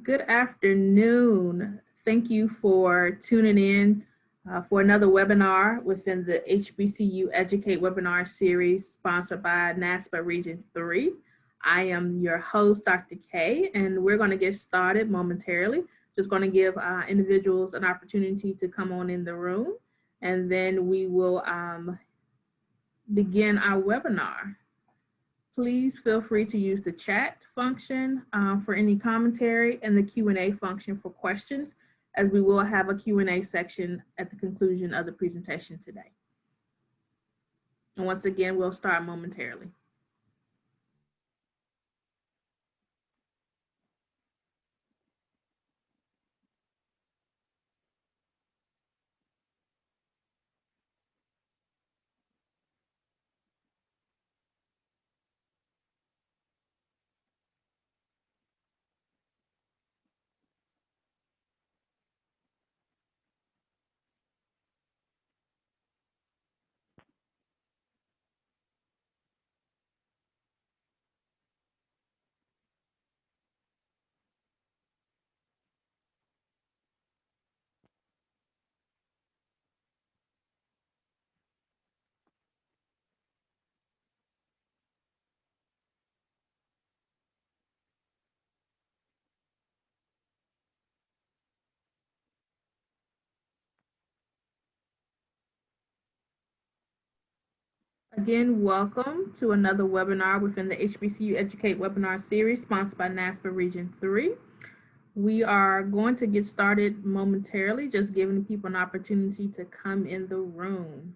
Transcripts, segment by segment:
Good afternoon. Thank you for tuning in for another webinar within the HBCU Educate webinar series sponsored by NASPA Region 3. I am your host, Dr. K, and we're going to get started momentarily. Just going to give individuals an opportunity to come on in the room, and then we will begin our webinar. Please feel free to use the chat function for any commentary and the Q&A function for questions, as we will have a Q&A section at the conclusion of the presentation today. And once again, we'll start momentarily. Again, welcome to another webinar within the HBCU Educate webinar series sponsored by NASPA Region 3. We are going to get started momentarily, just giving people an opportunity to come in the room.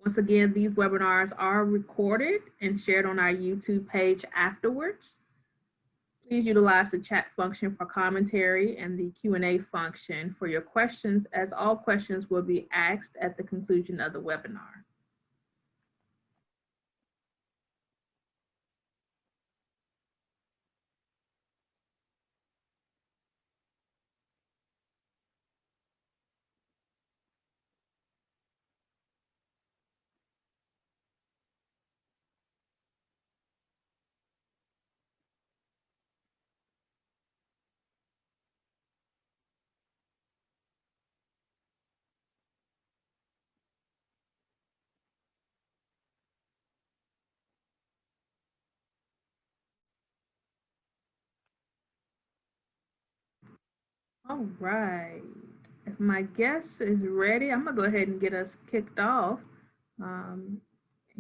Once again, these webinars are recorded and shared on our YouTube page afterwards. Please utilize the chat function for commentary and the Q&A function for your questions, as all questions will be asked at the conclusion of the webinar. All right, if my guest is ready, I'm gonna go ahead and get us kicked off and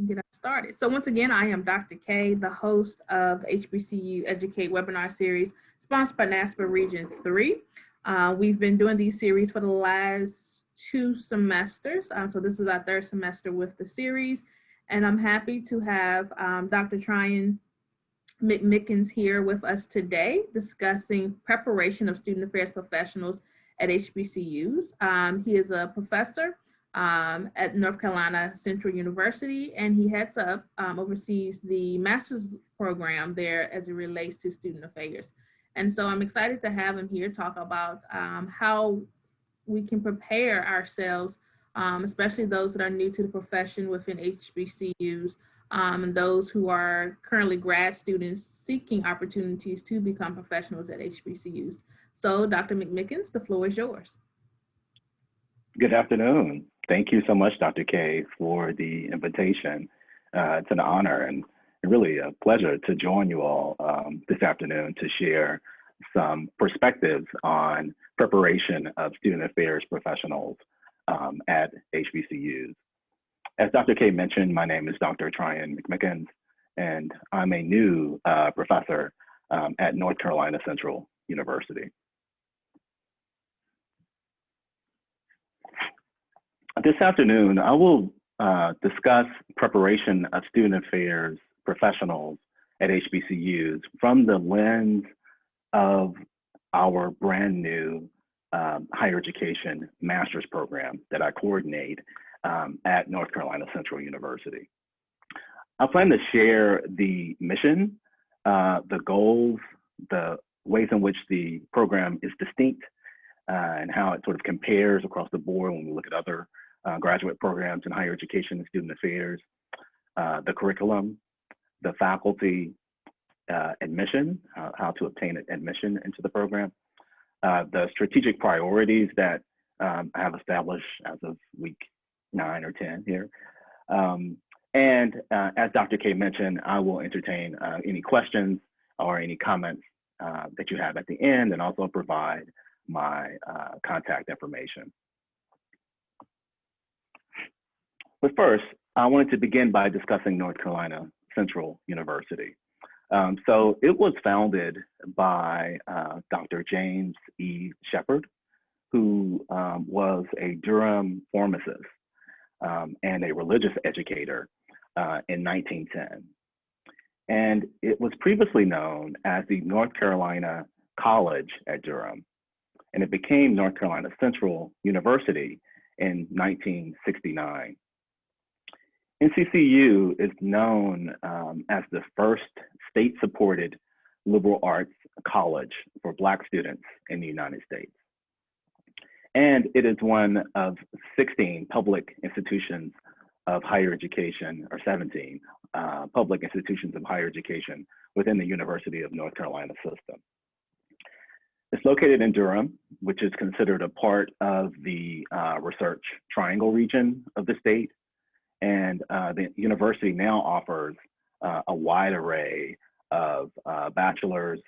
get us started. So once again, I am Dr. K, the host of the HBCU Educate webinar series sponsored by NASPA Region 3. We've been doing these series for the last 2 semesters. So this is our 3rd semester with the series, and I'm happy to have Dr. Tryon McMickens here with us today discussing preparation of student affairs professionals at HBCUs. He is a professor at North Carolina Central University, and he heads up, oversees the master's program there as it relates to student affairs. And so I'm excited to have him here talk about how we can prepare ourselves, especially those that are new to the profession within HBCUs, and those who are currently grad students seeking opportunities to become professionals at HBCUs. So Dr. McMickens, the floor is yours. Good afternoon. Thank you so much, Dr. K, for the invitation. It's an honor and really a pleasure to join you all this afternoon to share some perspectives on preparation of student affairs professionals at HBCUs. As Dr. K mentioned, my name is Dr. Tryon McMickens, and I'm a new professor at North Carolina Central University. This afternoon, I will discuss preparation of student affairs professionals at HBCUs from the lens of our brand new higher education master's program that I coordinate at North Carolina Central University. I plan to share the mission, the goals, the ways in which the program is distinct, and how it sort of compares across the board when we look at other graduate programs in higher education and student affairs, the curriculum, the faculty, admission, how to obtain admission into the program, the strategic priorities that I have established as of week 9 or 10 here. And as Dr. K mentioned, I will entertain any questions or any comments that you have at the end, and also provide my contact information. But first, I wanted to begin by discussing North Carolina Central University. So it was founded by Dr. James E. Shepard, who was a Durham pharmacist and a religious educator in 1910. And it was previously known as the North Carolina College at Durham, and it became North Carolina Central University in 1969. NCCU is known as the first state-supported liberal arts college for Black students in the United States. And it is one of 16 public institutions of higher education, or 17 public institutions of higher education within the University of North Carolina system. It's located in Durham, which is considered a part of the Research Triangle region of the state. And the university now offers a wide array of bachelor's,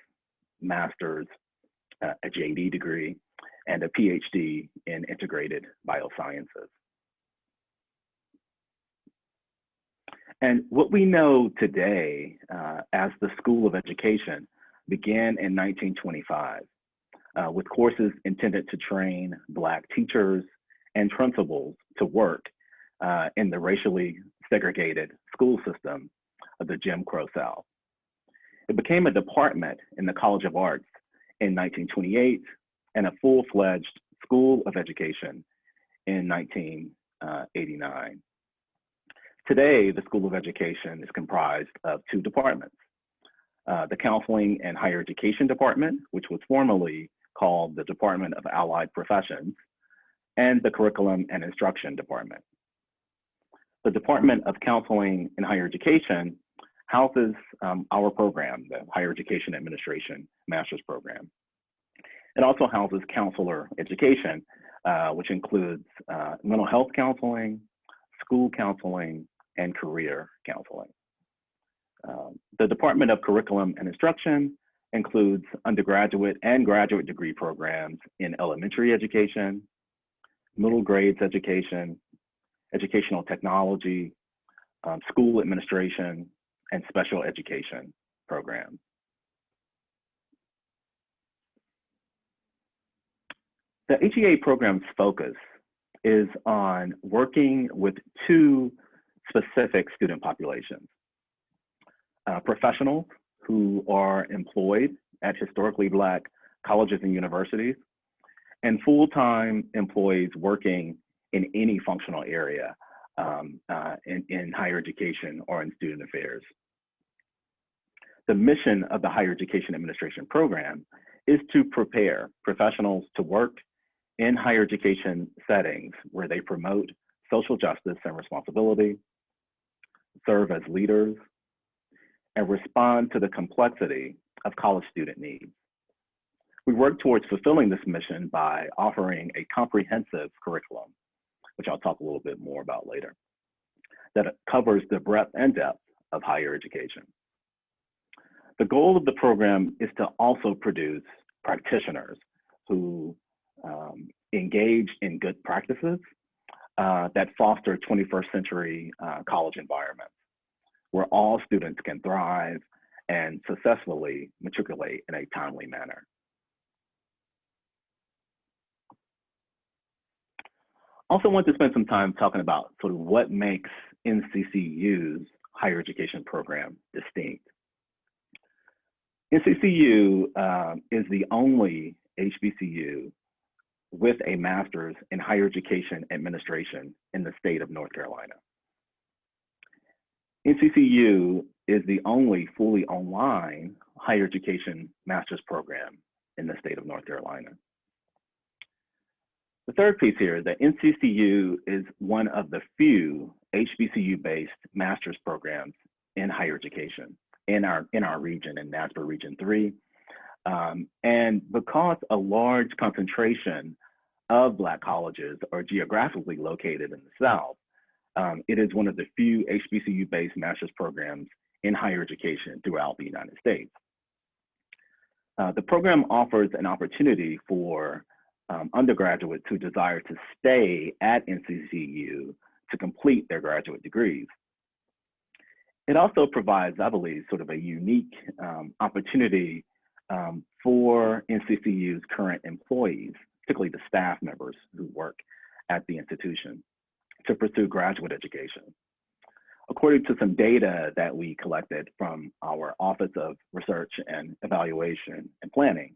master's, a JD degree, and a PhD in integrated biosciences. And what we know today as the School of Education began in 1925 with courses intended to train Black teachers and principals to work in the racially segregated school system of the Jim Crow South. It became a department in the College of Arts in 1928 and a full-fledged School of Education in 1989. Today, the School of Education is comprised of 2 departments, the Counseling and Higher Education Department, which was formerly called the Department of Allied Professions, and the Curriculum and Instruction Department. The Department of Counseling and Higher Education houses our program, the Higher Education Administration Master's Program. It also houses counselor education, which includes mental health counseling, school counseling, and career counseling. The Department of Curriculum and Instruction includes undergraduate and graduate degree programs in elementary education, middle grades education, educational technology, school administration, and special education programs. The HEA program's focus is on working with 2 specific student populations. Professionals who are employed at historically Black colleges and universities, and full-time employees working in any functional area in higher education or in student affairs. The mission of the Higher Education Administration Program is to prepare professionals to work in higher education settings where they promote social justice and responsibility, serve as leaders, and respond to the complexity of college student needs. We work towards fulfilling this mission by offering a comprehensive curriculum, which I'll talk a little bit more about later, that covers the breadth and depth of higher education. The goal of the program is to also produce practitioners who engage in good practices that foster 21st century college environments where all students can thrive and successfully matriculate in a timely manner. Also want to spend some time talking about sort of what makes NCCU's higher education program distinct. NCCU is the only HBCU with a master's in higher education administration in the state of North Carolina. NCCU is the only fully online higher education master's program in the state of North Carolina. The third piece here is that NCCU is one of the few HBCU-based master's programs in higher education in our region, in NASPER Region 3. And because a large concentration of Black colleges are geographically located in the South, it is one of the few HBCU-based master's programs in higher education throughout the United States. The program offers an opportunity for undergraduates who desire to stay at NCCU to complete their graduate degrees. It also provides, I believe, sort of a unique opportunity for NCCU's current employees, particularly the staff members who work at the institution, to pursue graduate education. According to some data that we collected from our Office of Research and Evaluation and Planning,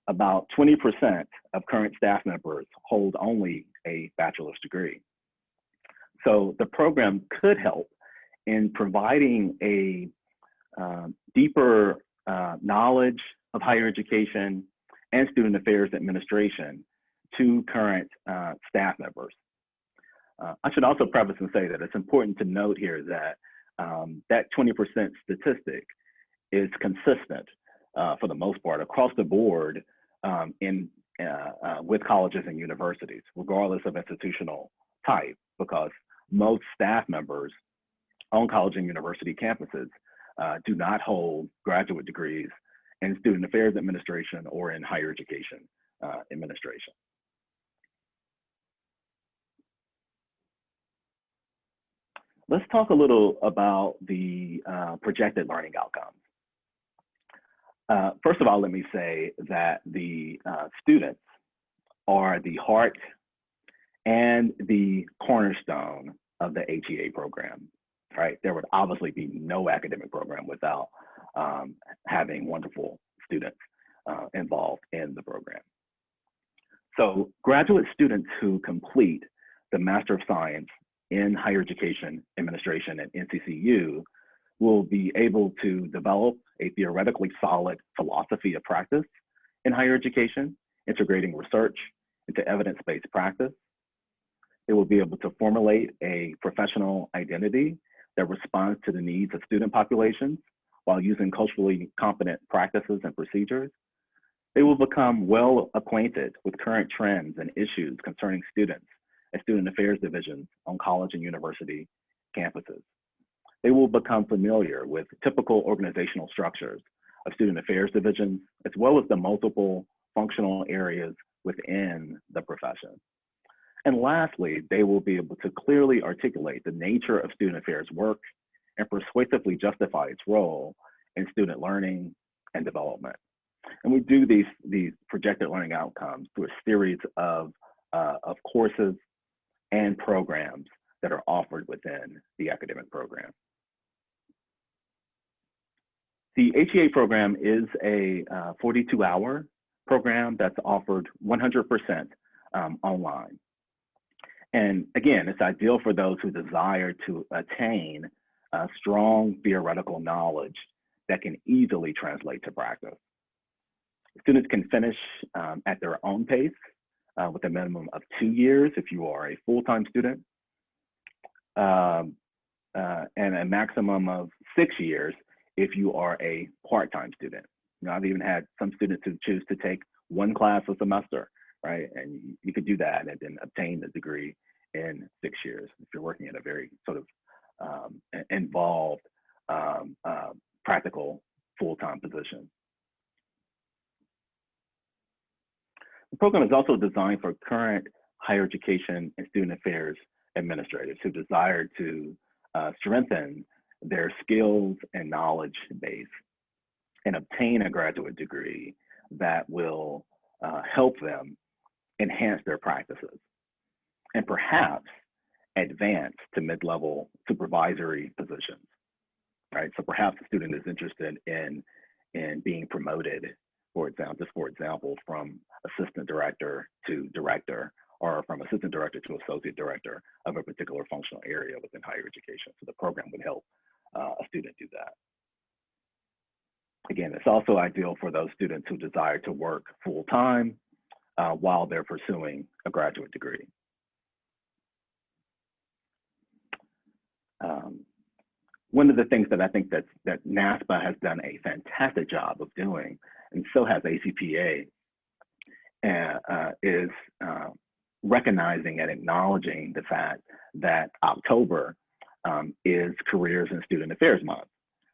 about 20% of current staff members hold only a bachelor's degree. So the program could help in providing a deeper knowledge of higher education and student affairs administration to current staff members. I should also preface and say that it's important to note here that that 20% statistic is consistent for the most part across the board with colleges and universities, regardless of institutional type, because most staff members on college and university campuses do not hold graduate degrees in student affairs administration or in higher education administration. Let's talk a little about the projected learning outcomes. First of all, let me say that the students are the heart and the cornerstone of the HEA program, right? There would obviously be no academic program without having wonderful students involved in the program. So graduate students who complete the Master of Science in Higher Education Administration at NCCU will be able to develop a theoretically solid philosophy of practice in higher education, integrating research into evidence-based practice. They will be able to formulate a professional identity that responds to the needs of student populations while using culturally competent practices and procedures. They will become well acquainted with current trends and issues concerning students at student affairs divisions on college and university campuses. They will become familiar with typical organizational structures of student affairs divisions, as well as the multiple functional areas within the profession. And lastly, they will be able to clearly articulate the nature of student affairs work and persuasively justify its role in student learning and development. And we do these projected learning outcomes through a series of courses and programs that are offered within the academic program. The HEA program is a 42-hour program that's offered 100% online. And again, it's ideal for those who desire to attain strong theoretical knowledge that can easily translate to practice. Students can finish at their own pace with a minimum of 2 years if you are a full-time student, and a maximum of 6 years if you are a part-time student. You know, I've even had some students who choose to take one class a semester, right? And you could do that and then obtain the degree in 6 years if you're working in a very sort of involved, practical full-time position. The program is also designed for current higher education and student affairs administrators who desire to strengthen their skills and knowledge base and obtain a graduate degree that will help them enhance their practices and perhaps advance to mid-level supervisory positions, right? So perhaps the student is interested in being promoted, for example, from assistant director to director, or from assistant director to associate director of a particular functional area within higher education. So the program would help a student do that. Again, it's also ideal for those students who desire to work full-time while they're pursuing a graduate degree. one of the things that I think that NASPA has done a fantastic job of doing, and so has ACPA, is recognizing and acknowledging the fact that October is Careers and Student Affairs Month,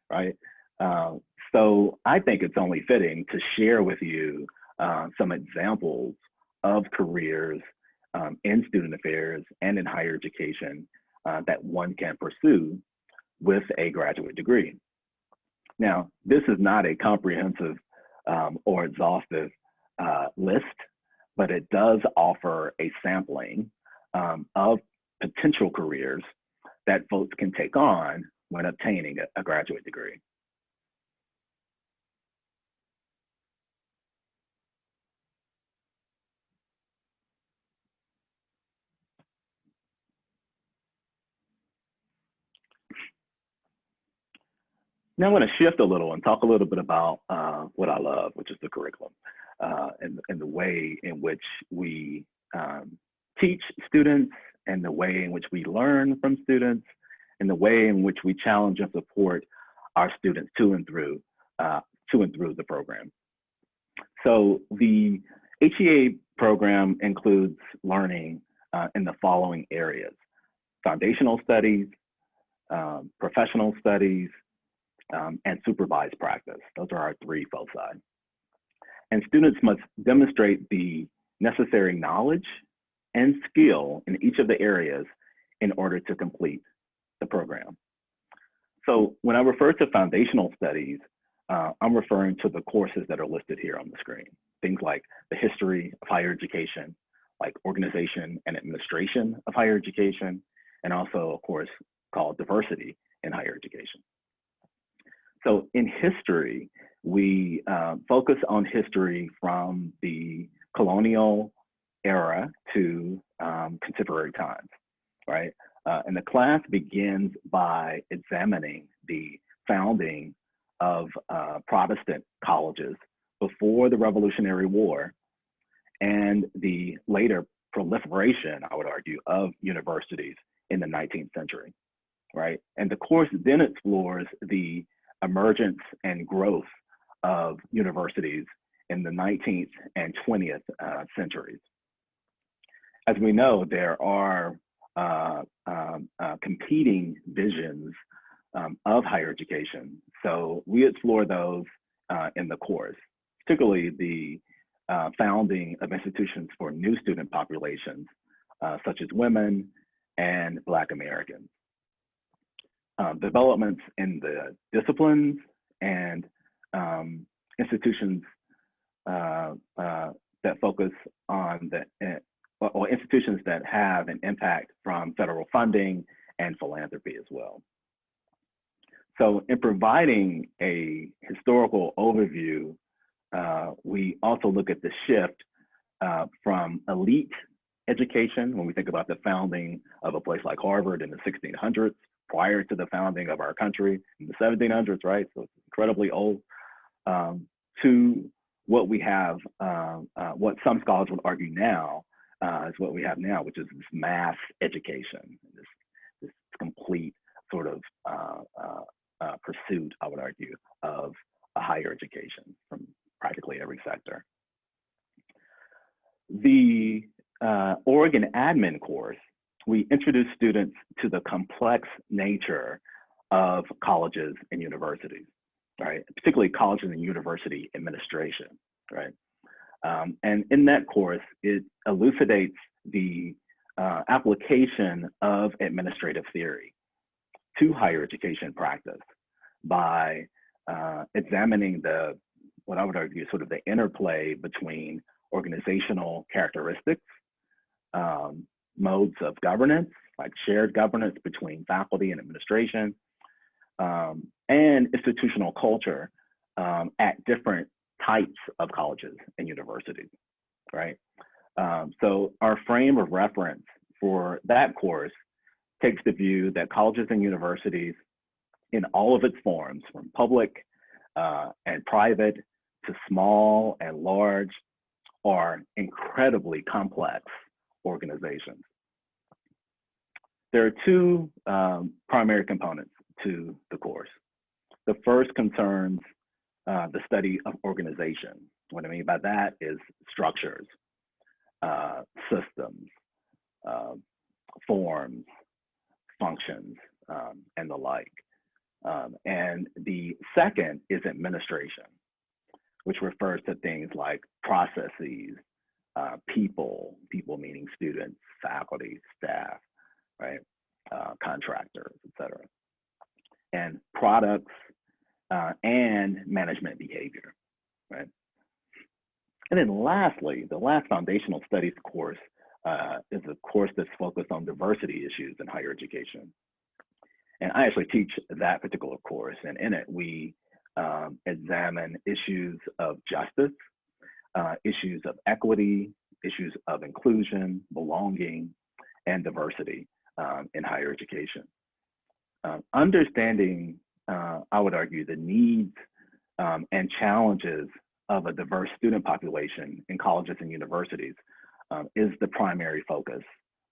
right? So I think it's only fitting to share with you some examples of careers in student affairs and in higher education that one can pursue with a graduate degree. Now, this is not a comprehensive or exhaustive list, but it does offer a sampling of potential careers that folks can take on when obtaining a graduate degree. Now I'm going to shift a little and talk a little bit about what I love, which is the curriculum, and the way in which we teach students, and the way in which we learn from students, and the way in which we challenge and support our students to and through the program. So the HEA program includes learning in the following areas: foundational studies, professional studies, and supervised practice. Those are our three foci. And students must demonstrate the necessary knowledge and skill in each of the areas in order to complete the program. So when I refer to foundational studies, I'm referring to the courses that are listed here on the screen. Things like the history of higher education, like organization and administration of higher education, and also, of course, called diversity in higher education. So in history, we focus on history from the colonial era to contemporary times, right? And the class begins by examining the founding of Protestant colleges before the Revolutionary War and the later proliferation, I would argue, of universities in the 19th century, right? And the course then explores the emergence and growth of universities in the 19th and 20th centuries. As we know, there are competing visions of higher education. So we explore those in the course, particularly the founding of institutions for new student populations, such as women and Black Americans. Developments in the disciplines and institutions that focus on or institutions that have an impact from federal funding and philanthropy as well. So in providing a historical overview, we also look at the shift from elite education, when we think about the founding of a place like Harvard in the 1600s, prior to the founding of our country in the 1700s, right? So it's incredibly old, to what we have, what some scholars would argue now is what we have now, which is this mass education, this complete sort of pursuit, I would argue, of a higher education from practically every sector. The Oregon admin course, we introduce students to the complex nature of colleges and universities, right? Particularly colleges and university administration, right? And in that course, it elucidates the application of administrative theory to higher education practice by examining what I would argue, sort of the interplay between organizational characteristics, modes of governance, like shared governance between faculty and administration, and institutional culture at different types of colleges and universities, right? So our frame of reference for that course takes the view that colleges and universities in all of its forms, from public and private to small and large, are incredibly complex organizations. There are two primary components to the course. The first concerns the study of organization. What I mean by that is structures, systems, forms, functions, and the like. And the second is administration, which refers to things like processes, people meaning students, faculty, staff, right, contractors, et cetera, and products and management behavior, right? And then lastly, the last foundational studies course is a course that's focused on diversity issues in higher education. And I actually teach that particular course, and in it we examine issues of justice, issues of equity, issues of inclusion, belonging, and diversity in higher education. Understanding, I would argue, the needs and challenges of a diverse student population in colleges and universities is the primary focus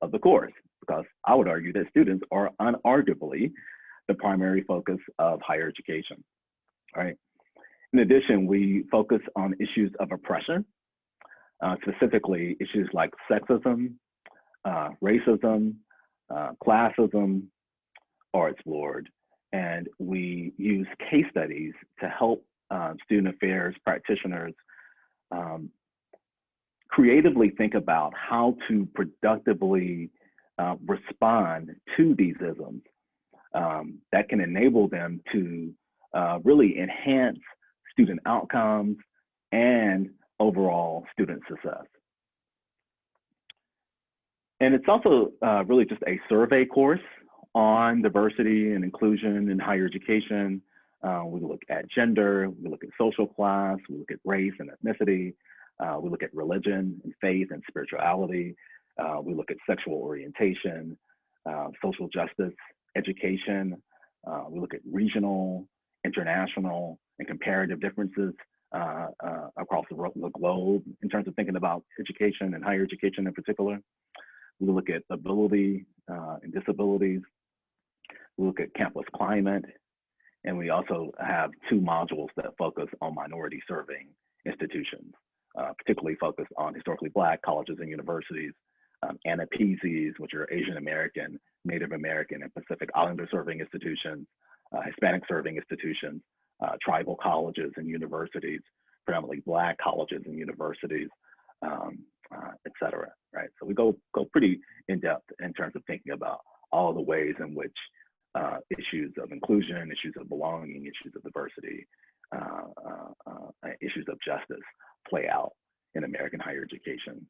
of the course, because I would argue that students are unarguably the primary focus of higher education, right? In addition, we focus on issues of oppression, specifically issues like sexism, racism, classism are explored, and we use case studies to help student affairs practitioners creatively think about how to productively respond to these isms that can enable them to really enhance student outcomes and overall student success. And it's also really just a survey course on diversity and inclusion in higher education. We look at gender, we look at social class, we look at race and ethnicity, we look at religion and faith and spirituality, we look at sexual orientation, social justice, education, we look at regional, international, and comparative differences across the globe in terms of thinking about education and higher education in particular. We look at ability and disabilities. We look at campus climate, and we also have two modules that focus on minority serving institutions, particularly focused on historically Black colleges and universities, ANAPESES, which are Asian American, Native American, and Pacific Islander serving institutions, Hispanic serving institutions, tribal colleges and universities, predominantly Black colleges and universities, et cetera, right? So we go pretty in depth in terms of thinking about all the ways in which issues of inclusion, issues of belonging, issues of diversity, issues of justice play out in American higher education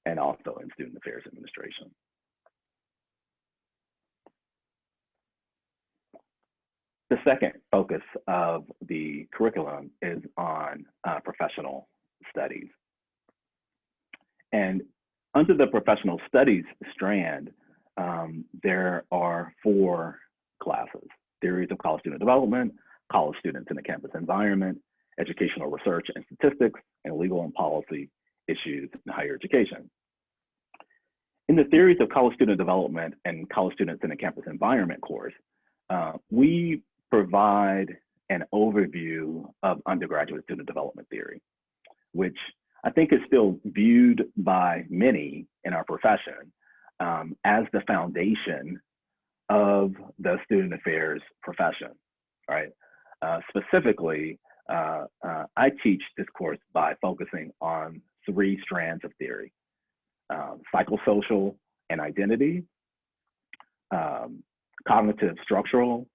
and also in student affairs administration. The second focus of the curriculum is on professional studies. And under the professional studies strand, there are 4 classes: theories of college student development, college students in the campus environment, educational research and statistics, and legal and policy issues in higher education. In the theories of college student development and college students in the campus environment course, we provide an overview of undergraduate student development theory, which I think is still viewed by many in our profession as the foundation of the student affairs profession, right? Specifically, I teach this course by focusing on 3 strands of theory: psychosocial and identity, cognitive structural,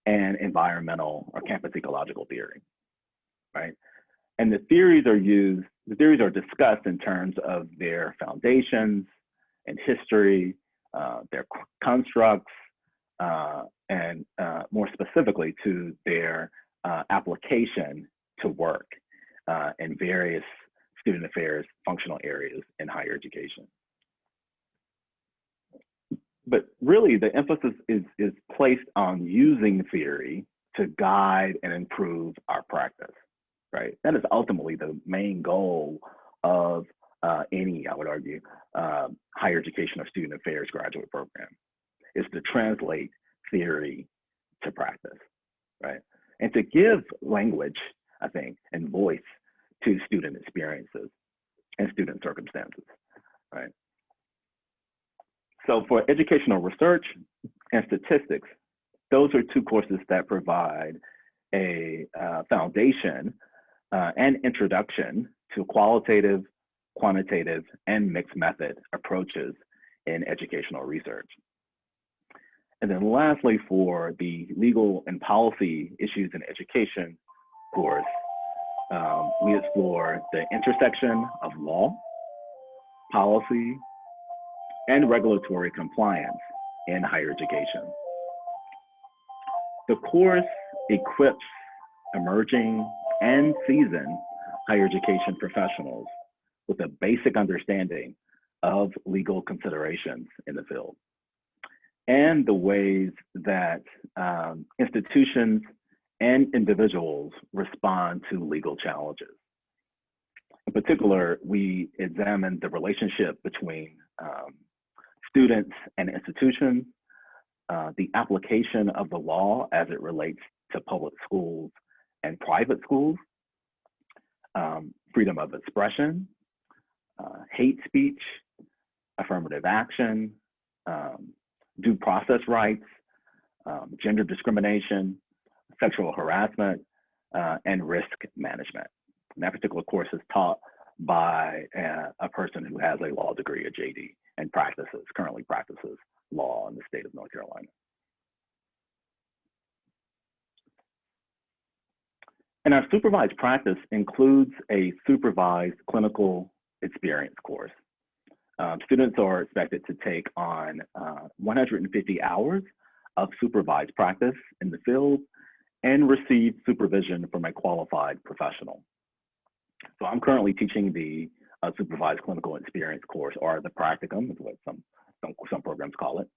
and environmental or campus ecological theory, right? And the theories are discussed in terms of their foundations and history, their constructs, and more specifically to their application to work in various student affairs functional areas in higher education. But really the emphasis is placed on using theory to guide and improve our practice, right? That is ultimately the main goal of any, I would argue, higher education or student affairs graduate program, is to translate theory to practice, right? And to give language, I think, and voice to student experiences and student circumstances, right? So for educational research and statistics, those are two courses that provide a foundation and introduction to qualitative, quantitative, and mixed method approaches in educational research. And then lastly, for the legal and policy issues in education course, we explore the intersection of law, policy, and regulatory compliance in higher education. The course equips emerging and seasoned higher education professionals with a basic understanding of legal considerations in the field and the ways that institutions and individuals respond to legal challenges. In particular, we examine the relationship between students and institutions, the application of the law as it relates to public schools and private schools, freedom of expression, hate speech, affirmative action, due process rights, gender discrimination, sexual harassment, and risk management. And that particular course is taught by a person who has a law degree, a JD, and currently practices law in the state of North Carolina. And our supervised practice includes a supervised clinical experience course. Students are expected to take on 150 hours of supervised practice in the field and receive supervision from a qualified professional. So I'm currently teaching the supervised clinical experience course, or the practicum is what some programs call it.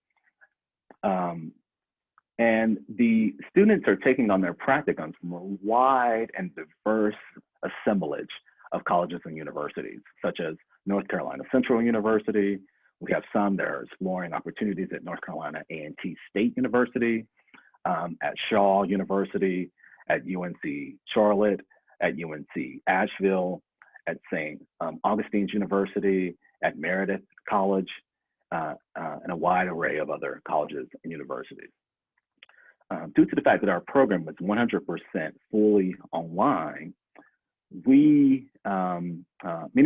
And the students are taking on their practicums from a wide and diverse assemblage of colleges and universities, such as North Carolina Central University. We have some that are exploring opportunities at North Carolina A&T State University, at Shaw University, at UNC Charlotte, at UNC Asheville, at St. Augustine's University, at Meredith College, and a wide array of other colleges and universities. Due to the fact that our program was 100% fully online, many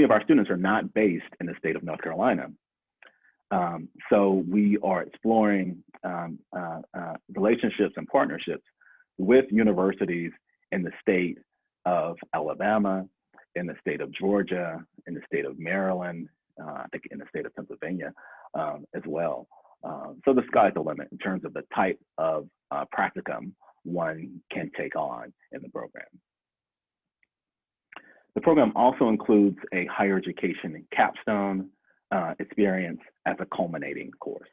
of our students are not based in the state of North Carolina. So we are exploring relationships and partnerships with universities in the state of Alabama, in the state of Georgia, in the state of Maryland, I think in the state of Pennsylvania as well. So the sky's the limit in terms of the type of practicum one can take on in the program. The program also includes a higher education capstone experience as a culminating course.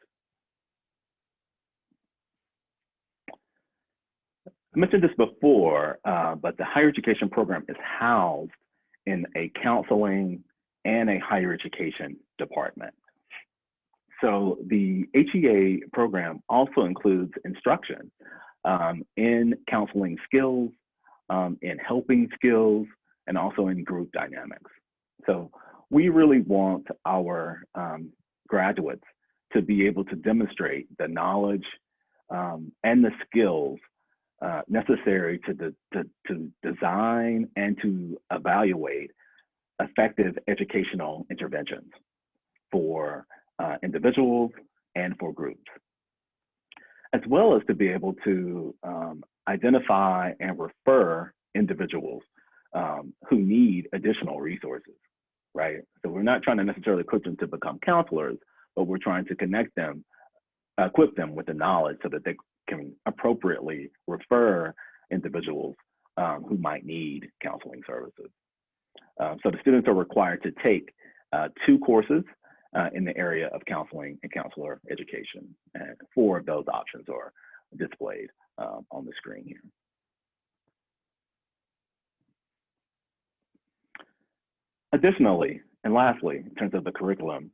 I mentioned this before, but the higher education program is housed in a counseling and a higher education department. So the HEA program also includes instruction in counseling skills, in helping skills, and also in group dynamics. So we really want our graduates to be able to demonstrate the knowledge and the skills necessary to design and to evaluate effective educational interventions for individuals and for groups, as well as to be able to identify and refer individuals who need additional resources, right? So we're not trying to necessarily equip them to become counselors, but we're trying to connect them, equip them with the knowledge so that they can appropriately refer individuals who might need counseling services. So the students are required to take 2 courses in the area of counseling and counselor education. And 4 of those options are displayed on the screen here. Additionally, and lastly, in terms of the curriculum,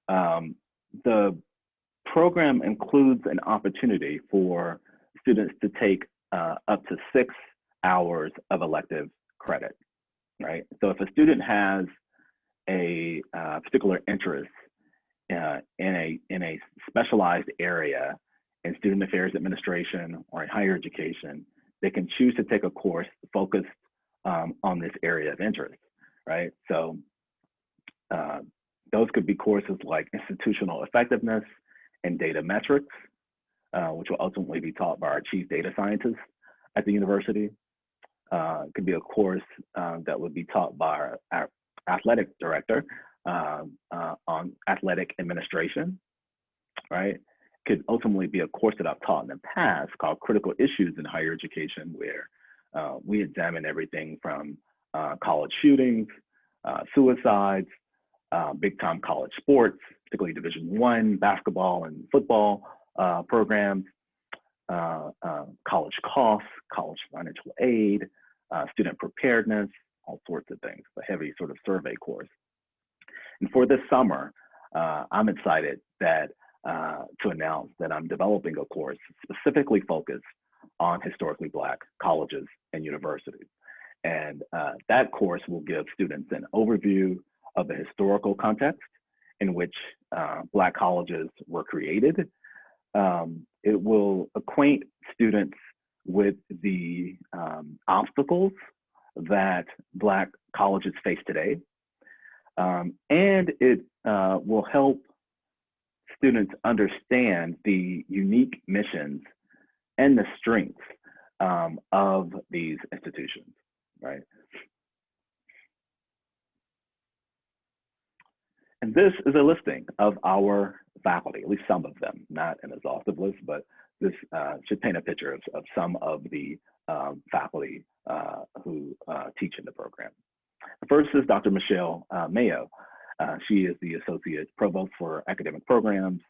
the program includes an opportunity for students to take up to 6 hours of elective credit, right? So if a student has a particular interest in a specialized area in student affairs administration or in higher education, they can choose to take a course focused on this area of interest, right? So those could be courses like institutional effectiveness and data metrics, which will ultimately be taught by our chief data scientist at the university. It could be a course that would be taught by our athletic director on athletic administration, right? Could ultimately be a course that I've taught in the past called Critical Issues in Higher Education, where we examine everything from college shootings, suicides, big time college sports, particularly Division I basketball and football programs, college costs, college financial aid, student preparedness, all sorts of things, a heavy sort of survey course. And for this summer, I'm excited that to announce that I'm developing a course specifically focused on historically Black colleges and universities. And that course will give students an overview of the historical context in which Black colleges were created. It will acquaint students with the obstacles that Black colleges face today. And it will help students understand the unique missions and the strengths of these institutions, right? And this is a listing of our faculty, at least some of them, not an exhaustive list, but this should paint a picture of some of the faculty who teach in the program. The first is Dr. Michelle Mayo. She is the Associate Provost for Academic Programs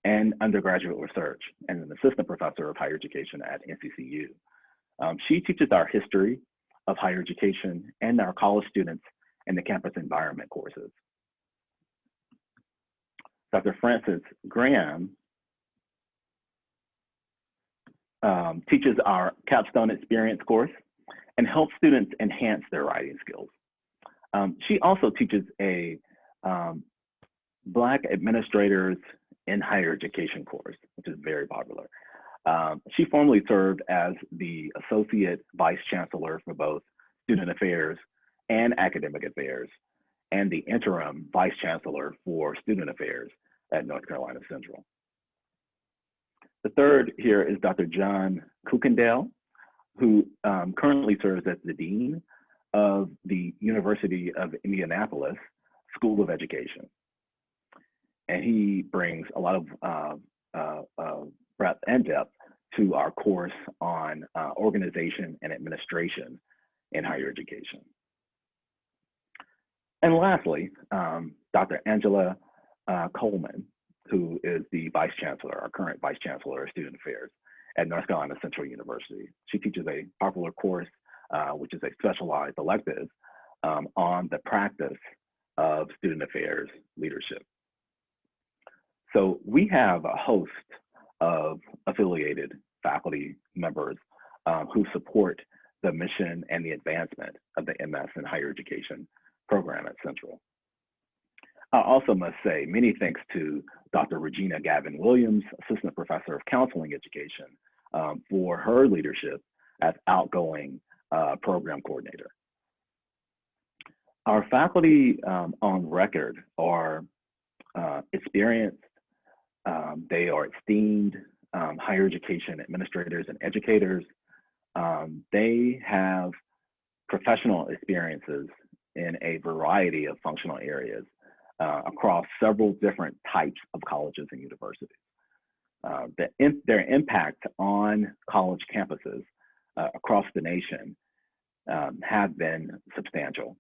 and Undergraduate Research and an Assistant Professor of Higher Education at NCCU. She teaches our history of higher education and our college students in the campus environment courses. Dr. Francis Graham teaches our Capstone Experience course and helps students enhance their writing skills. She also teaches a Black Administrators in Higher Education course, which is very popular. She formerly served as the Associate Vice Chancellor for both Student Affairs and Academic Affairs, and the Interim Vice Chancellor for Student Affairs at North Carolina Central. The third here is Dr. John Kukendale, who currently serves as the Dean of the University of Indianapolis School of Education. And he brings a lot of breadth and depth to our course on organization and administration in higher education. And lastly, Dr. Angela Coleman, who is the Vice Chancellor, our current Vice Chancellor of Student Affairs at North Carolina Central University. She teaches a popular course, which is a specialized elective on the practice of student affairs leadership. So we have a host of affiliated faculty members who support the mission and the advancement of the MS in higher education program at Central. I also must say many thanks to Dr. Regina Gavin Williams, Assistant Professor of Counseling Education, for her leadership as outgoing program coordinator. Our faculty on record are experienced, they are esteemed higher education administrators and educators. They have professional experiences in a variety of functional areas across several different types of colleges and universities. Their impact on college campuses across the nation have been substantial,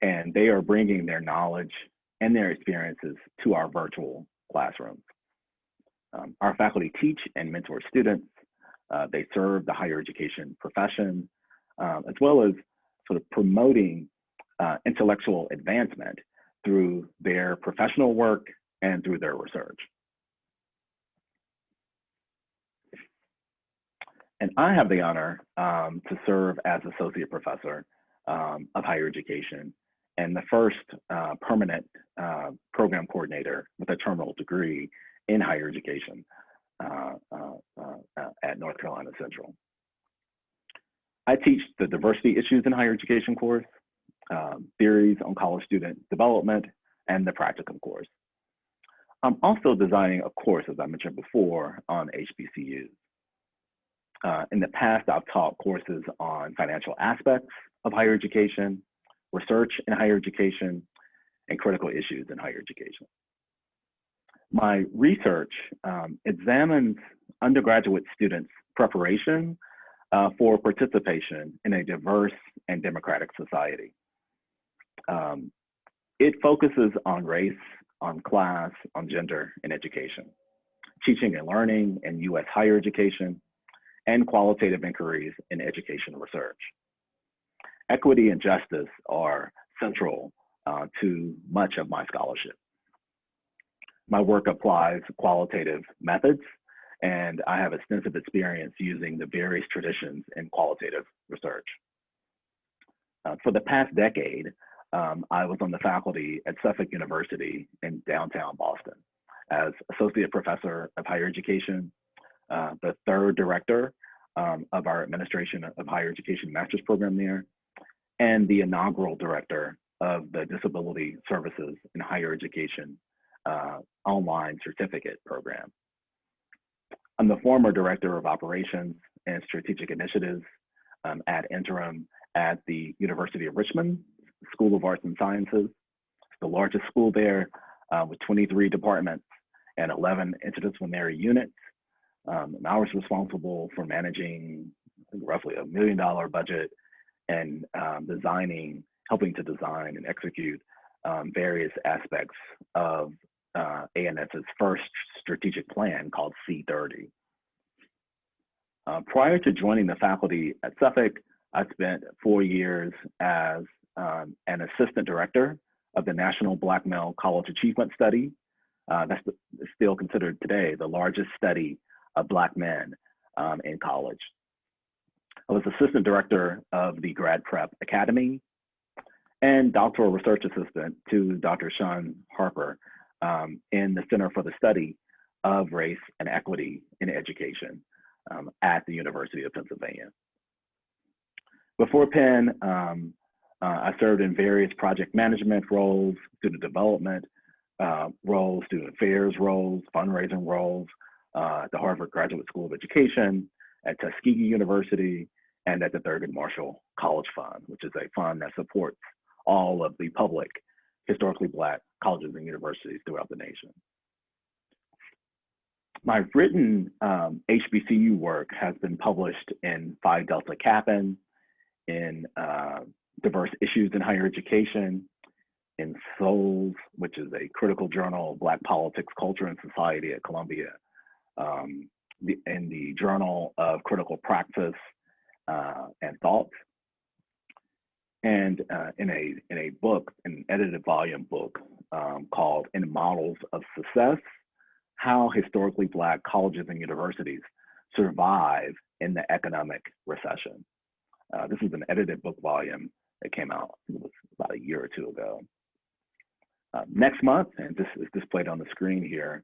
and they are bringing their knowledge and their experiences to our virtual classrooms. Our faculty teach and mentor students. They serve the higher education profession, as well as sort of promoting intellectual advancement through their professional work and through their research. And I have the honor to serve as Associate Professor of Higher Education and the first permanent program coordinator with a terminal degree in higher education at North Carolina Central. I teach the Diversity Issues in Higher Education course, Theories on College Student Development, and the Practicum course. I'm also designing a course, as I mentioned before, on HBCUs. In the past, I've taught courses on financial aspects of higher education, research in higher education, and critical issues in higher education. My research examines undergraduate students' preparation for participation in a diverse and democratic society. It focuses on race, on class, on gender, and education, teaching and learning in U.S. higher education, and qualitative inquiries in education research. Equity and justice are central to much of my scholarship. My work applies qualitative methods, and I have extensive experience using the various traditions in qualitative research. For the past decade, I was on the faculty at Suffolk University in downtown Boston as Associate Professor of Higher Education, the third director of our Administration of Higher Education Master's Program there, and the inaugural director of the Disability Services in Higher Education online certificate program. I'm the former Director of Operations and Strategic Initiatives ad interim at the University of Richmond School of Arts and Sciences. It's the largest school there with 23 departments and 11 interdisciplinary units. And I was responsible for managing roughly $1 million budget and helping to design and execute various aspects of ANS's first strategic plan called C30. Prior to joining the faculty at Suffolk, I spent 4 years as an assistant director of the National Black Male College Achievement Study. That's still considered today the largest study of Black men in college. I was assistant director of the Grad Prep Academy and doctoral research assistant to Dr. Sean Harper in the Center for the Study of Race and Equity in Education at the University of Pennsylvania. Before Penn, I served in various project management roles, student development roles, student affairs roles, fundraising roles at the Harvard Graduate School of Education, at Tuskegee University, and at the Thurgood Marshall College Fund, which is a fund that supports all of the public, historically Black colleges and universities throughout the nation. My written HBCU work has been published in Phi Delta Kappan, in Diverse Issues in Higher Education, in Souls, which is a critical journal of Black politics, culture, and society at Columbia, in the Journal of Critical Practice and Thought, and in a book, an edited volume book called In Models of Success, How Historically Black Colleges and Universities Survive in the Economic Recession. This is an edited book volume that came out, it was about a year or two ago. Next month, and this is displayed on the screen here,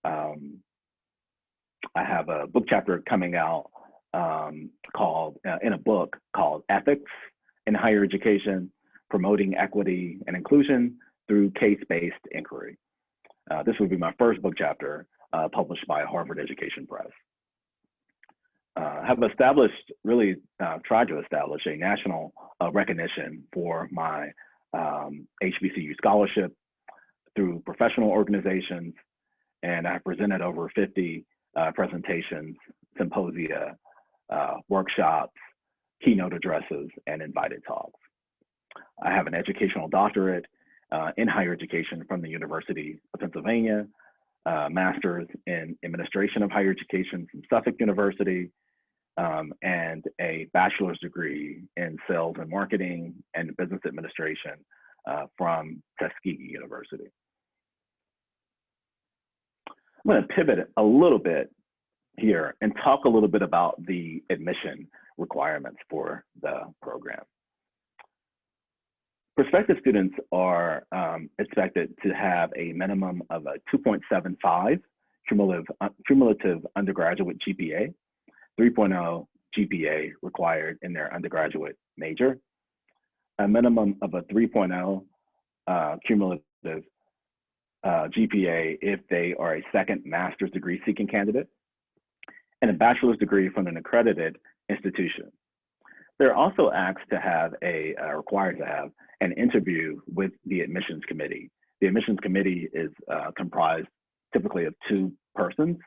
I have a book chapter coming out in a book called Ethics in Higher Education, Promoting Equity and Inclusion Through Case-Based Inquiry. This would be my first book chapter published by Harvard Education Press. Have established, really tried to establish a national recognition for my HBCU scholarship through professional organizations, and I've presented over 50 presentations, symposia, workshops, keynote addresses, and invited talks. I have an educational doctorate in higher education from the University of Pennsylvania, master's in administration of higher education from Suffolk University, and a bachelor's degree in sales and marketing and business administration from Tuskegee University. I'm going to pivot a little bit here and talk a little bit about the admission requirements for the program. Prospective students are expected to have a minimum of a 2.75 cumulative undergraduate GPA, 3.0 GPA required in their undergraduate major, a minimum of a 3.0 cumulative GPA if they are a second master's degree seeking candidate, and a bachelor's degree from an accredited institution. They're also asked to have required to have an interview with the admissions committee. The admissions committee is comprised typically of two persons.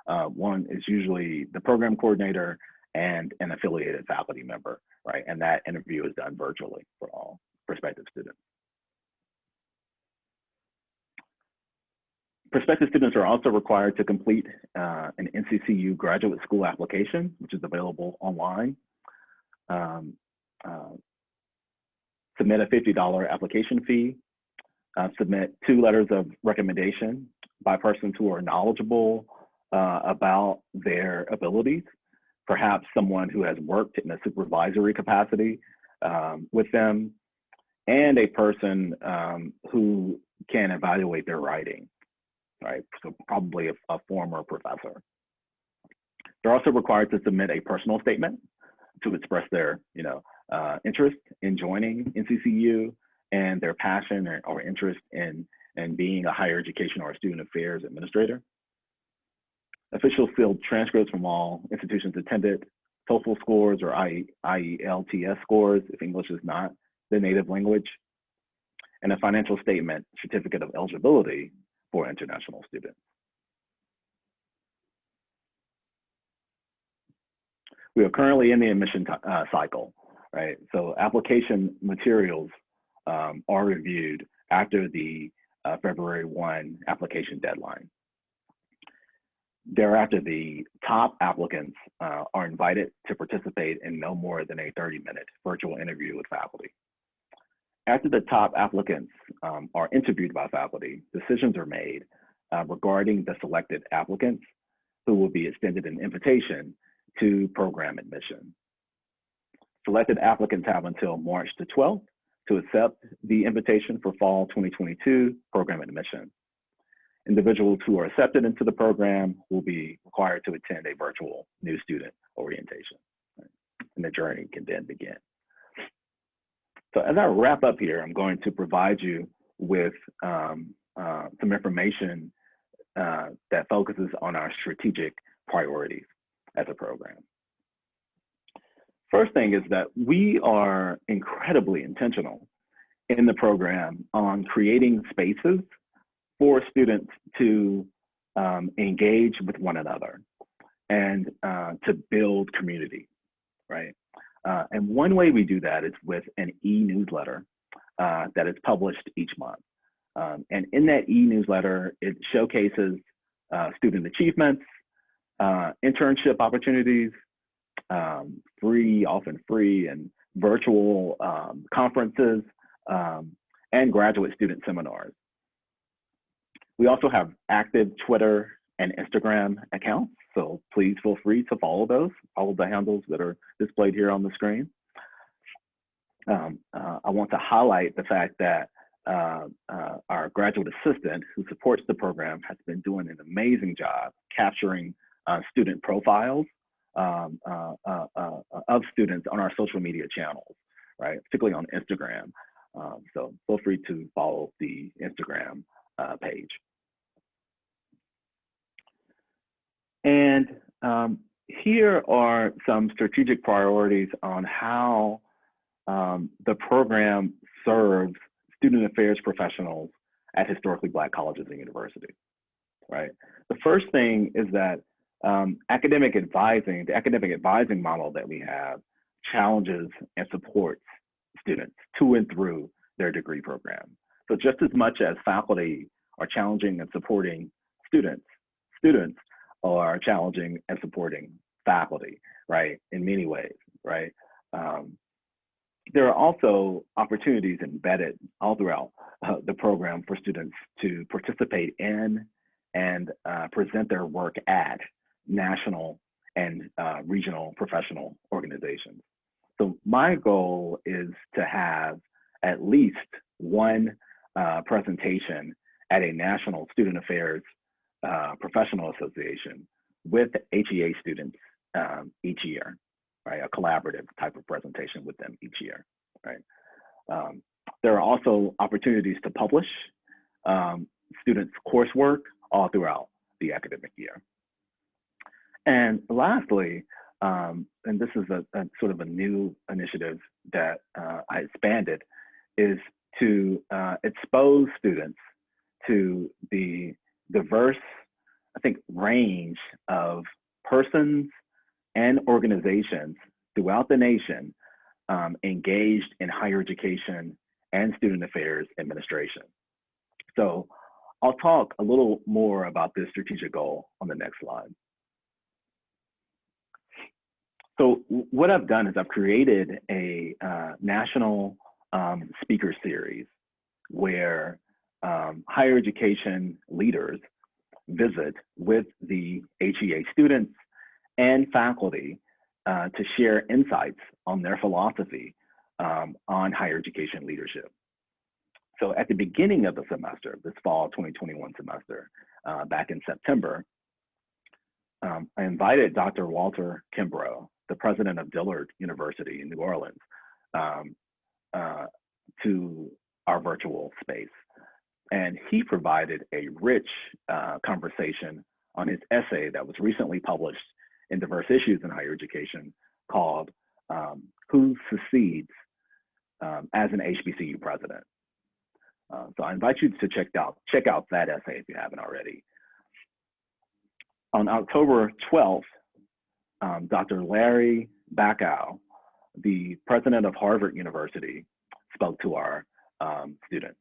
One is usually the program coordinator and an affiliated faculty member, right? And that interview is done virtually for all prospective students. Prospective students are also required to complete an NCCU graduate school application, which is available online. Submit a $50 application fee, submit 2 letters of recommendation by persons who are knowledgeable about their abilities, perhaps someone who has worked in a supervisory capacity with them, and a person who can evaluate their writing, right? So probably a former professor. They're also required to submit a personal statement to express their, interest in joining NCCU and their passion or interest in being a higher education or a student affairs administrator. Official sealed transcripts from all institutions attended, TOEFL scores or IELTS scores if English is not the native language, and a financial statement certificate of eligibility for international students. We are currently in the admission cycle, right? So application materials are reviewed after the February 1 application deadline. Thereafter, the top applicants are invited to participate in no more than a 30-minute virtual interview with faculty. After the top applicants are interviewed by faculty, decisions are made regarding the selected applicants who will be extended an invitation to program admission. Selected applicants have until March the 12th to accept the invitation for fall 2022 program admission. Individuals who are accepted into the program will be required to attend a virtual new student orientation, right? And the journey can then begin. So as I wrap up here, I'm going to provide you with some information that focuses on our strategic priorities as a program. First thing is that we are incredibly intentional in the program on creating spaces for students to engage with one another and to build community, right? And one way we do that is with an e-newsletter that is published each month. And in that e-newsletter, it showcases student achievements, internship opportunities, often free and virtual conferences, and graduate student seminars. We also have active Twitter and Instagram accounts, so please feel free to follow those, all of the handles that are displayed here on the screen. I want to highlight the fact that our graduate assistant who supports the program has been doing an amazing job capturing student profiles of students on our social media channels, right? Particularly on Instagram. So feel free to follow the Instagram page. And here are some strategic priorities on how the program serves student affairs professionals at historically Black colleges and universities, right? The first thing is that the academic advising model that we have challenges and supports students to and through their degree program. So just as much as faculty are challenging and supporting students, students are challenging and supporting faculty, right? In many ways, right? There are also opportunities embedded all throughout the program for students to participate in and present their work at national and regional professional organizations. So my goal is to have at least one presentation at a national student affairs professional association with HEA students each year, right? A collaborative type of presentation with them each year, right? There are also opportunities to publish students' coursework all throughout the academic year. And lastly, and this is a sort of a new initiative that I expanded, is to expose students to the diverse, I think, range of persons and organizations throughout the nation engaged in higher education and student affairs administration. So I'll talk a little more about this strategic goal on the next slide. So what I've done is I've created a national speaker series where higher education leaders visit with the HEA students and faculty to share insights on their philosophy on higher education leadership. So at the beginning of the semester, this fall 2021 semester, back in September, I invited Dr. Walter Kimbrough, the president of Dillard University in New Orleans, to our virtual space. And he provided a rich conversation on his essay that was recently published in Diverse Issues in Higher Education called Who Succeeds as an HBCU President. So I invite you to check out that essay if you haven't already. On October 12th, Dr. Larry Bacow, the president of Harvard University, spoke to our students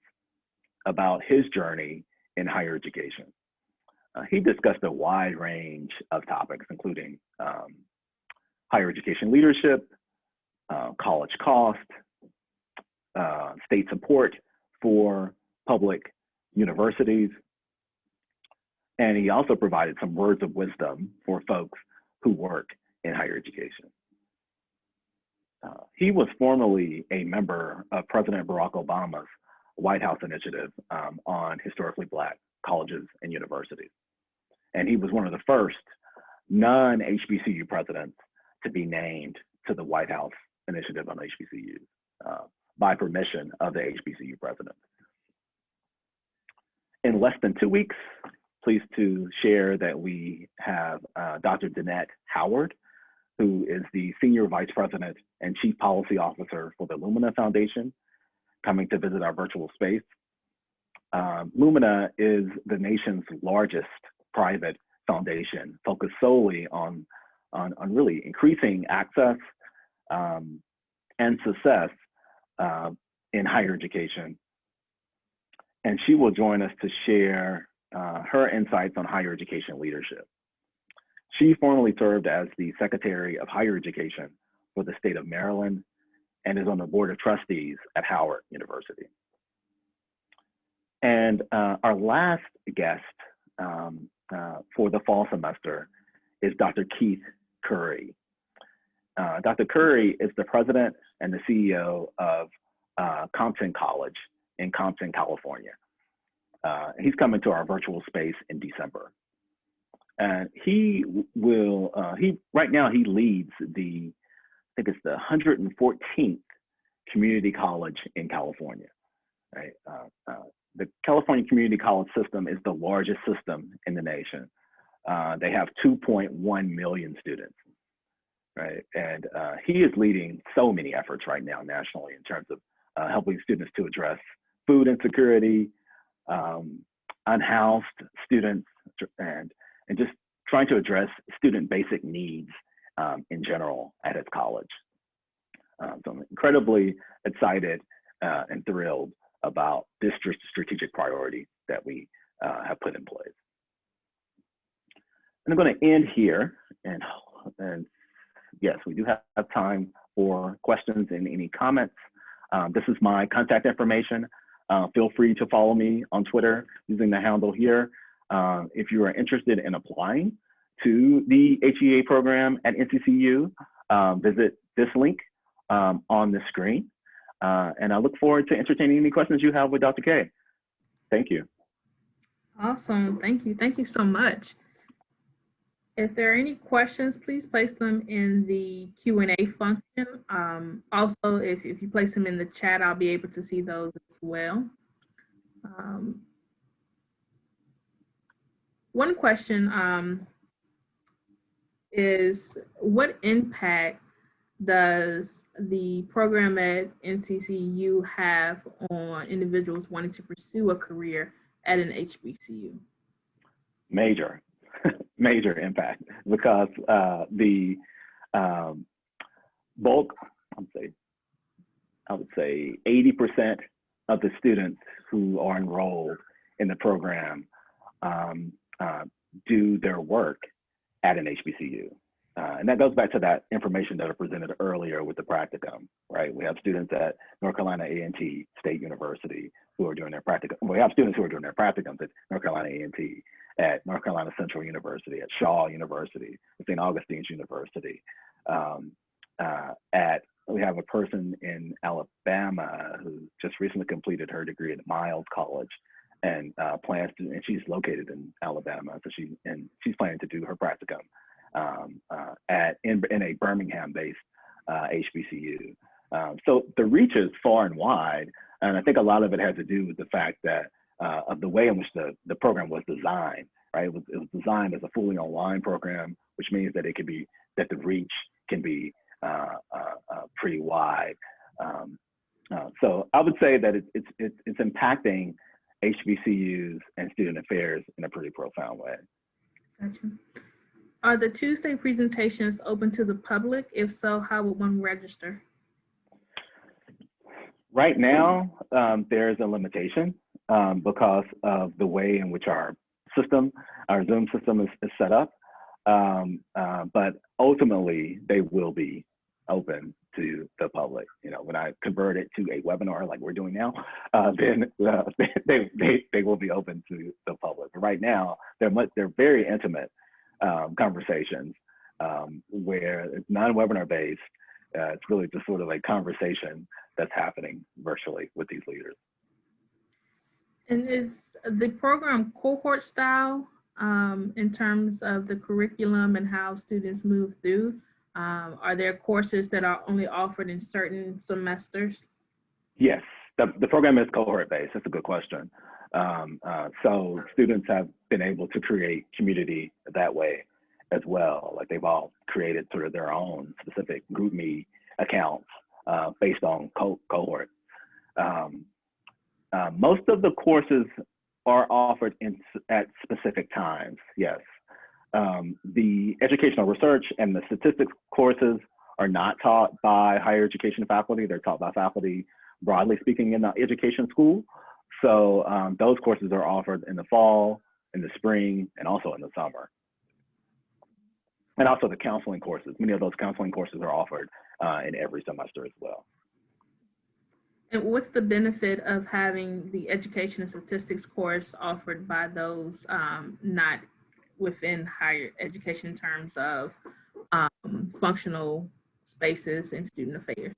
about his journey in higher education. He discussed a wide range of topics, including higher education leadership, college cost, state support for public universities. And he also provided some words of wisdom for folks who work in higher education. He was formerly a member of President Barack Obama's White House initiative on historically Black colleges and universities. And he was one of the first non-HBCU presidents to be named to the White House initiative on HBCUs by permission of the HBCU president. In less than 2 weeks, pleased to share that we have Dr. Danette Howard, who is the Senior Vice President and Chief Policy Officer for the Lumina Foundation, coming to visit our virtual space. Lumina is the nation's largest private foundation focused solely on really increasing access and success in higher education. And she will join us to share her insights on higher education leadership. She formerly served as the Secretary of Higher Education for the state of Maryland and is on the Board of Trustees at Howard University. And our last guest for the fall semester is Dr. Keith Curry. Dr. Curry is the president and the CEO of Compton College in Compton, California. He's coming to our virtual space in December. And he will, right now he leads the, I think it's the 114th community college in California, right? The California Community College system is the largest system in the nation. They have 2.1 million students, right? And he is leading so many efforts right now nationally in terms of helping students to address food insecurity, unhoused students, and just trying to address student basic needs in general at his college. So I'm incredibly excited and thrilled about this strategic priority that we have put in place. And I'm going to end here, and yes, we do have time for questions and any comments. This is my contact information. Feel free to follow me on Twitter using the handle here. If you are interested in applying to the HEA program at NCCU, visit this link on the screen. And I look forward to entertaining any questions you have with Dr. K. Thank you. Awesome. Thank you. Thank you so much. If there are any questions, please place them in the Q&A function. Also, if you place them in the chat, I'll be able to see those as well. One question is, what impact does the program at NCCU have on individuals wanting to pursue a career at an HBCU? Major, major impact, because the bulk, I would say 80% of the students who are enrolled in the program do their work at an HBCU. And that goes back to that information that I presented earlier with the practicum, right? We have students at North Carolina A&T State University who are doing their practicum. We have students who are doing their practicums at North Carolina A&T, at North Carolina Central University, at Shaw University, at St. Augustine's University. We have a person in Alabama who just recently completed her degree at Miles College and plans to, and she's located in Alabama, so she's planning to do her practicum in a Birmingham-based HBCU. So the reach is far and wide, and I think a lot of it has to do with the fact that of the way in which the program was designed, right? It was designed as a fully online program, which means that that the reach can be pretty wide. So I would say that it's impacting HBCUs and student affairs in a pretty profound way. Gotcha. Are the Tuesday presentations open to the public? If so, how would one register? Right now, there's a limitation because of the way in which our Zoom system is set up. But ultimately, they will be open to the public. You know, when I convert it to a webinar like we're doing now, then they will be open to the public. But right now, they're very intimate conversations where it's non-webinar based. It's really just sort of a conversation that's happening virtually with these leaders. And is the program cohort style in terms of the curriculum and how students move through? Are there courses that are only offered in certain semesters? Yes, the program is cohort based. That's a good question. So students have been able to create community that way as well. Like they've all created sort of their own specific GroupMe accounts based on cohort. Most of the courses are offered at specific times, yes. The educational research and the statistics courses are not taught by higher education faculty. They're taught by faculty, broadly speaking, in the education school. So those courses are offered in the fall, in the spring, and also in the summer. And also the counseling courses. Many of those counseling courses are offered in every semester as well. And what's the benefit of having the education and statistics course offered by those not within higher education in terms of functional spaces and student affairs?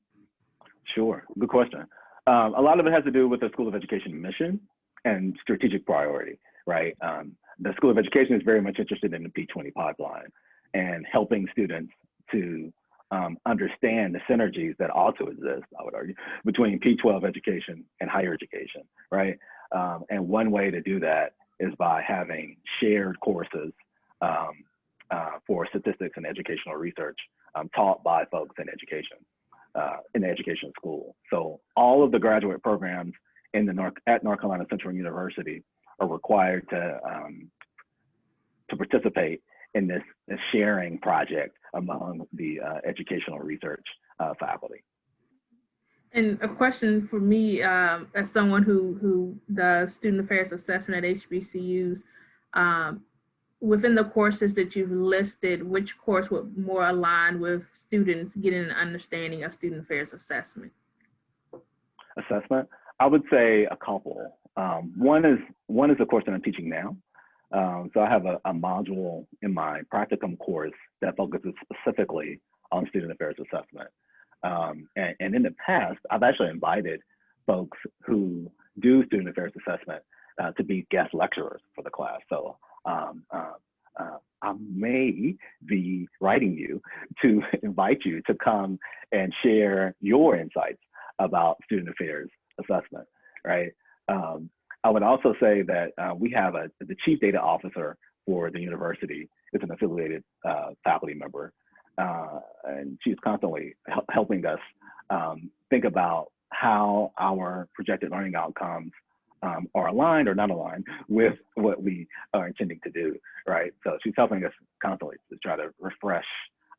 Sure, good question. A lot of it has to do with the School of Education mission and strategic priority, right? The School of Education is very much interested in the P20 pipeline and helping students to understand the synergies that ought to exist, I would argue, between P12 education and higher education, right? And one way to do that is by having shared courses for statistics and educational research taught by folks in education, in the education school. So all of the graduate programs at North Carolina Central University are required to participate in this sharing project among the educational research faculty. And a question for me, as someone who does student affairs assessment at HBCUs, within the courses that you've listed, which course would more align with students getting an understanding of student affairs assessment? Assessment? I would say a couple. One is the course that I'm teaching now, So I have a module in my practicum course that focuses specifically on student affairs assessment. And in the past, I've actually invited folks who do student affairs assessment to be guest lecturers for the class. So I may be writing you to invite you to come and share your insights about student affairs assessment, right? I would also say that we have the chief data officer for the university is an affiliated faculty member, and she's constantly helping us think about how our projected learning outcomes are aligned or not aligned with what we are intending to do, right? So she's helping us constantly to try to refresh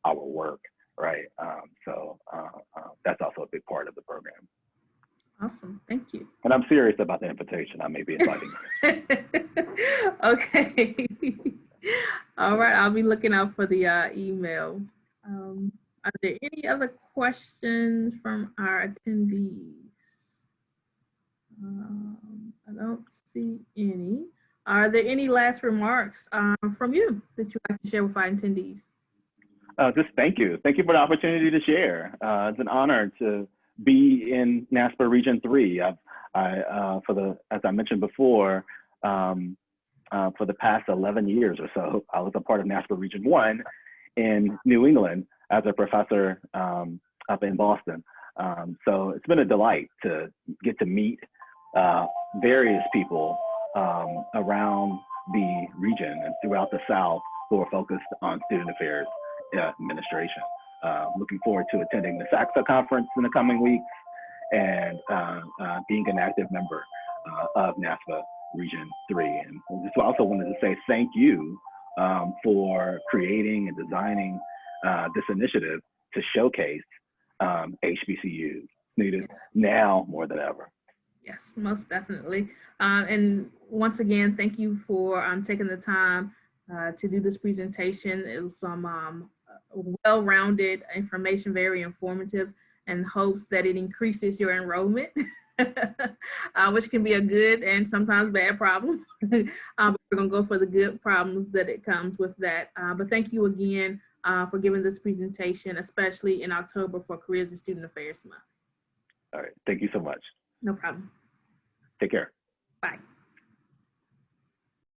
our work, right? So that's also a big part of the program. Awesome, thank you. And I'm serious about the invitation. I may be inviting you. Okay. All right, I'll be looking out for the email. Are there any other questions from our attendees? I don't see any. Are there any last remarks from you that you'd like to share with our attendees? Just thank you. Thank you for the opportunity to share. It's an honor to be in NASPA Region 3. As I mentioned before, for the past 11 years or so, I was a part of NASPA Region 1 in New England as a professor up in Boston. So it's been a delight to get to meet various people around the region and throughout the South who are focused on student affairs administration. Looking forward to attending the SACSA conference in the coming weeks and being an active member of NASPA Region 3. And just also wanted to say thank you for creating and designing this initiative to showcase HBCUs, needed now more than ever. Yes, most definitely. And once again, thank you for taking the time to do this presentation. It was some well-rounded information, very informative, and hopes that it increases your enrollment, which can be a good and sometimes bad problem. But we're gonna go for the good problems that it comes with that. But thank you again for giving this presentation, especially in October for Careers and Student Affairs Month. All right, thank you so much. No problem. Take care. Bye.